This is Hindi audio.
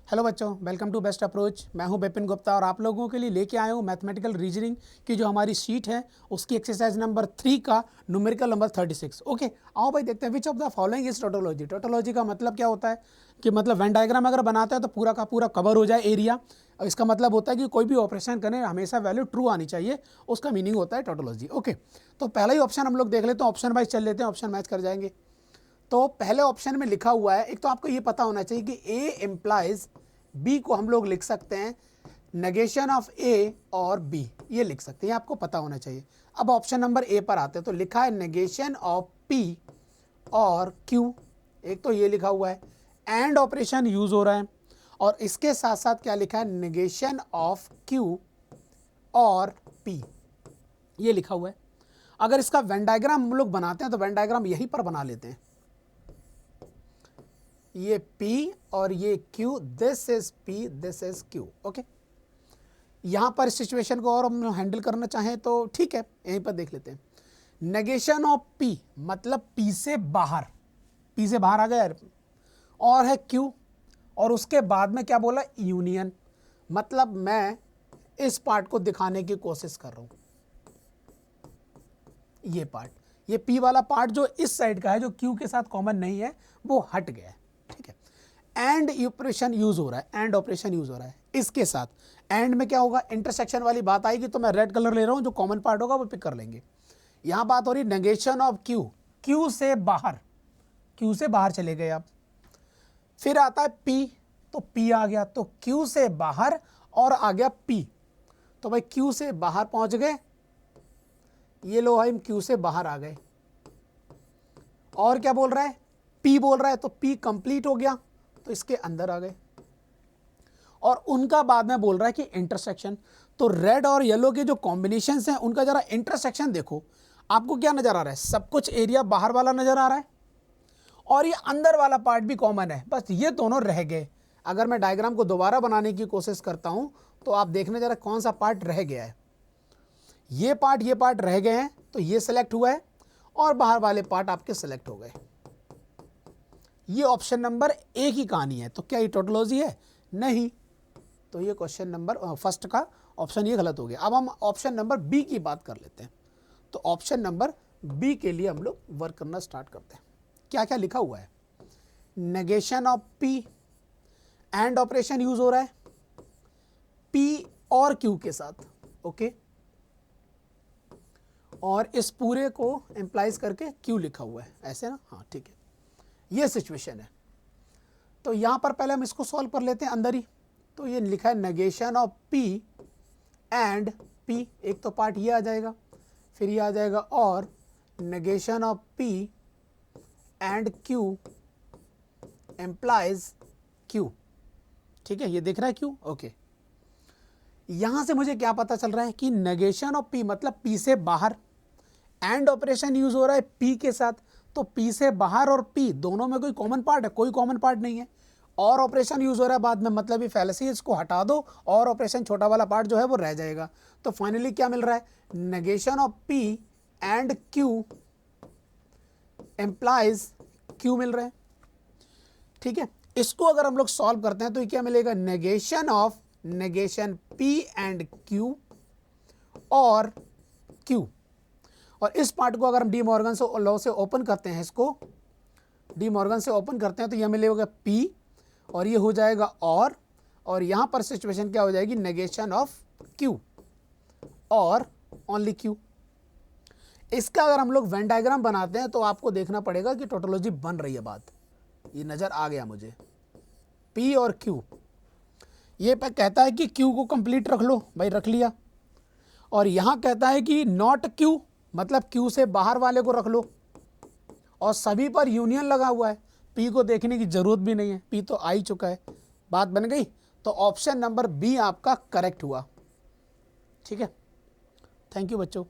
हेलो बच्चों, वेलकम टू बेस्ट अप्रोच। मैं हूं विपिन गुप्ता और आप लोगों के लिए लेके आया हूं मैथमेटिकल रीजनिंग की जो हमारी शीट है उसकी एक्सरसाइज नंबर 3 का न्यूमेरिकल नंबर 36। ओके, आओ भाई देखते हैं which of the following is tautology. Tautology का मतलब क्या होता है कि मतलब वेन डायग्राम अगर बनाते हैं तो पूरा का पूरा कवर हो जाए एरिया। इसका मतलब होता है कि कोई भी ऑपरेशन करें हमेशा वैल्यू ट्रू आनी चाहिए, उसका मीनिंग होता है टोटोलॉजी। ओके, तो पहला ही ऑप्शन हम लोग देख लेते हैं, ऑप्शन वाइज चल लेते हैं, ऑप्शन मैच कर जाएंगे। तो पहले ऑप्शन में लिखा हुआ है, एक तो आपको ये पता होना चाहिए कि ए एम्प्लाइज बी को हम लोग लिख सकते हैं नेगेशन ऑफ ए और बी, ये लिख सकते हैं, आपको पता होना चाहिए। अब ऑप्शन नंबर ए पर आते हैं तो लिखा है नेगेशन ऑफ पी और क्यू, एक तो ये लिखा हुआ है। एंड ऑपरेशन यूज हो रहा है और इसके साथ साथ क्या लिखा है, नेगेशन ऑफ क्यू और पी, ये लिखा हुआ है। अगर इसका वेन डायग्राम हम लोग बनाते हैं तो वेन डायग्राम यहीं पर बना लेते हैं, ये P और ये Q, this is P, this is Q। Okay, यहां पर सिचुएशन को और हम हैंडल करना चाहें तो ठीक है, यहीं पर देख लेते हैं। नेगेशन ऑफ P मतलब P से बाहर, P से बाहर आ गया और है Q, और उसके बाद में क्या बोला, यूनियन, मतलब मैं इस पार्ट को दिखाने की कोशिश कर रहा हूं, ये पार्ट, ये P वाला पार्ट जो इस साइड का है जो Q के साथ कॉमन नहीं है वो हट गया है। ठीक है, एंड ऑपरेशन यूज हो रहा है, एंड ऑपरेशन यूज हो रहा है। इसके साथ एंड में क्या होगा, इंटरसेक्शन वाली बात आएगी तो मैं रेड कलर ले रहा हूं, जो कॉमन पार्ट होगा वो पिक कर लेंगे। यहां बात हो रही नेगेशन ऑफ क्यू, क्यू से बाहर, क्यू से बाहर चले गए आप। फिर आता है पी, तो पी आ गया, तो क्यू से बाहर और आ गया पी, तो भाई क्यू से बाहर पहुंच गए, ये लो हम क्यू से बाहर आ गए। और क्या बोल रहा है, पी बोल रहा है, तो पी कंप्लीट हो गया तो इसके अंदर आ गए। और उनका बाद में बोल रहा है कि इंटरसेक्शन, तो रेड और येलो के जो कॉम्बिनेशंस हैं उनका जरा इंटरसेक्शन देखो, आपको क्या नजर आ रहा है, सब कुछ एरिया बाहर वाला नजर आ रहा है और ये अंदर वाला पार्ट भी कॉमन है, बस ये दोनों रह गए। अगर मैं डायग्राम को दोबारा बनाने की कोशिश करता हूं तो आप देखना जरा कौन सा पार्ट रह गया है, ये पार्ट रह गए हैं, तो ये सिलेक्ट हुआ है और बाहर वाले पार्ट आपके सिलेक्ट हो गए। ये ऑप्शन नंबर ए की कहानी है। तो क्या ये टोटोलॉजी है? नहीं, तो ये क्वेश्चन नंबर फर्स्ट का ऑप्शन ये गलत हो गया। अब हम ऑप्शन नंबर बी की बात कर लेते हैं। तो ऑप्शन नंबर बी के लिए हम लोग वर्क करना स्टार्ट करते हैं। क्या क्या लिखा हुआ है, negation of P, and operation use हो रहा है पी और क्यू के साथ। ओके, और इस पूरे को एम्प्लाइज करके क्यू लिखा हुआ है, ऐसे ना, हाँ ठीक है, ये सिचुएशन है। तो यहां पर पहले हम इसको सॉल्व कर लेते हैं अंदर ही। तो ये लिखा है negation of P and P, एक तो पार्ट ये आ जाएगा, फिर ये आ जाएगा और negation of P and Q implies Q. ठीक है, ये दिख रहा है क्यू। ओके, यहां से मुझे क्या पता चल रहा है कि नेगेशन ऑफ पी मतलब पी से बाहर, एंड ऑपरेशन यूज हो रहा है पी के साथ, तो पी से बाहर और पी दोनों में कोई कॉमन पार्ट है, कोई कॉमन पार्ट नहीं है। और ऑपरेशन यूज हो रहा है बाद में, मतलब ये फैलेसी, इसको हटा दो और ऑपरेशन छोटा वाला पार्ट जो है वो रह जाएगा। तो फाइनली क्या मिल रहा है, negation of P and Q implies Q मिल रहा है। ठीक है, इसको अगर हम लोग सॉल्व करते हैं तो ये क्या मिलेगा, negation of negation P and Q और क्यू। और इस पार्ट को अगर हम डी मॉर्गन से लॉ से ओपन करते हैं, इसको डी मॉर्गन से ओपन करते हैं तो यह मिलेगा पी और ये हो जाएगा और यहां पर सिचुएशन क्या हो जाएगी, नेगेशन ऑफ क्यू और ओनली क्यू। इसका अगर हम लोग वेन डायग्राम बनाते हैं तो आपको देखना पड़ेगा कि टोटोलॉजी बन रही है बात, ये नजर आ गया मुझे, पी और क्यू। ये कहता है कि क्यू को कंप्लीट रख लो, भाई रख लिया, और यहां कहता है कि नॉट क्यू मतलब क्यू से बाहर वाले को रख लो, और सभी पर यूनियन लगा हुआ है, पी को देखने की जरूरत भी नहीं है, पी तो आ ही चुका है। बात बन गई, तो ऑप्शन नंबर बी आपका करेक्ट हुआ। ठीक है, थैंक यू बच्चों।